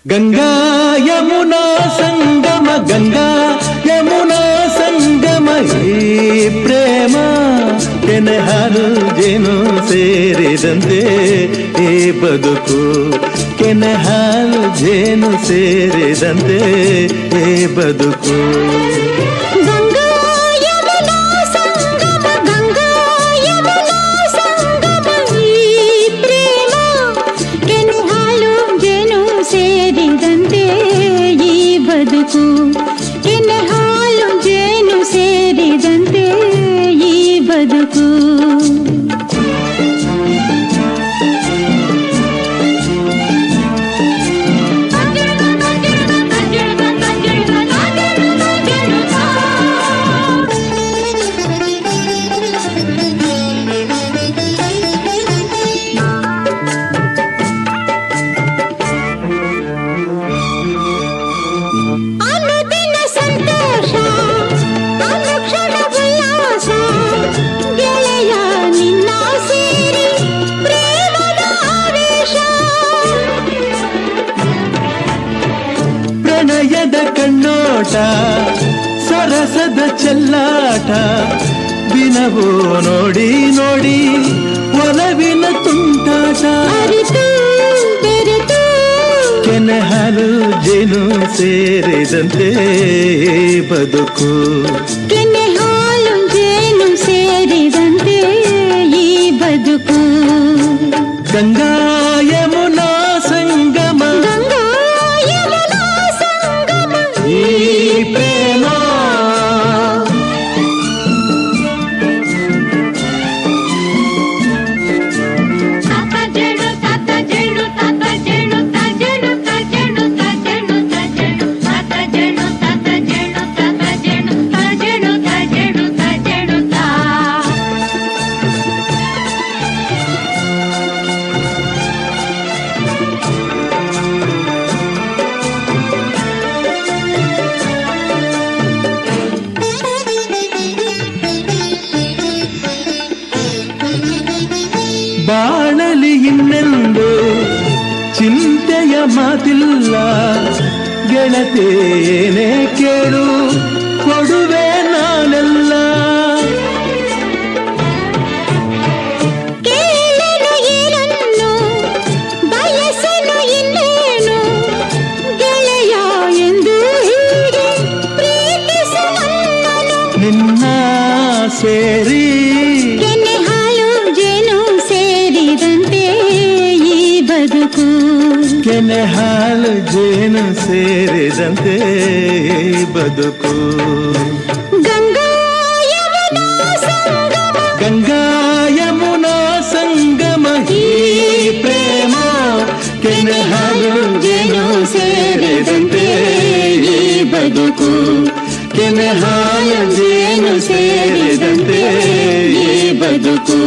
ಗಂಗಾ ಯಮುನಾ ಸಂಗಮ ಗಂಗಾ ಯಮುನಾ ಸಂಗಮ ಈ ಪ್ರೇಮ ಕೆನೆ ಹಾಲು ಜೇನು ಸೇರಿದಂತೆ ಈ ಬದುಕು ಕೆನೆ ಹಾಲು ಜೇನು ಸೇರಿದಂತೆ ಈ ಬದುಕು ಕೆನೆ ಹಾಲು ಜೇನು ಸೇರಿದಂತೆ ಈ ಬದುಕು ಪ್ರಣಯದ ಕಣ್ಣೋಟ ಸರಸದ ಚೆಲ್ಲಾಟ ದಿನವೂ ನೋಡಿ ನೋಡಿ ಒಲವಿನ ತುಂಟಾಟ ಕೆನೆ ಹಾಲು ಜೇನು ಸೇರಿದಂತೆ ಬದುಕು ಕೆನೆ ಹಾಲು ಜೇನು ಸೇರಿದಂತೆ ಈ ಬದುಕು ಗಂಗಾ ಯಮುನಾ ಸಂಗಮ ಈ ಪ್ರೇಮ ಬಾಳಲಿ ಇನ್ನೆಂದು ಚಿಂತೆಯ ಮಾತಿಲ್ಲ ಗೆಳತಿ ಏನೇ ಕೇಳು ಕೊಡುವೆ ನಾನೆಲ್ಲ ಕೇಳಲು ಏನನ್ನು ಬಯಸಲು ಇನ್ನೇನು ಗೆಳೆಯ ಎಂದು ಹೀಗೆ ಪ್ರೀತಿಸು ನನ್ನನು ನಿನ್ನ ಸೇರಿ ಕೆನೆ ಹಾಲು ಜೇನು ಸೇರಿದಂತೆ ಈ ಬದುಕು ಕೆನೆ ಹಾಲು ಜೇನು ಸೇರಿದಂತೆ ಈ ಬದುಕು ಗಂಗಾ ಯಮುನಾ ಸಂಗಮ ಗಂಗಾ ಯಮುನಾ ಸಂಗಮ ಈ ಪ್ರೇಮ ಕೆನೆ ಹಾಲು ಜೇನು ಸೇರಿದಂತೆ ಈ ಬದುಕು ಕೆನೆ ಹಾಲು ಜೇನು ಸೇರಿದಂತೆ ಈ ಬದುಕು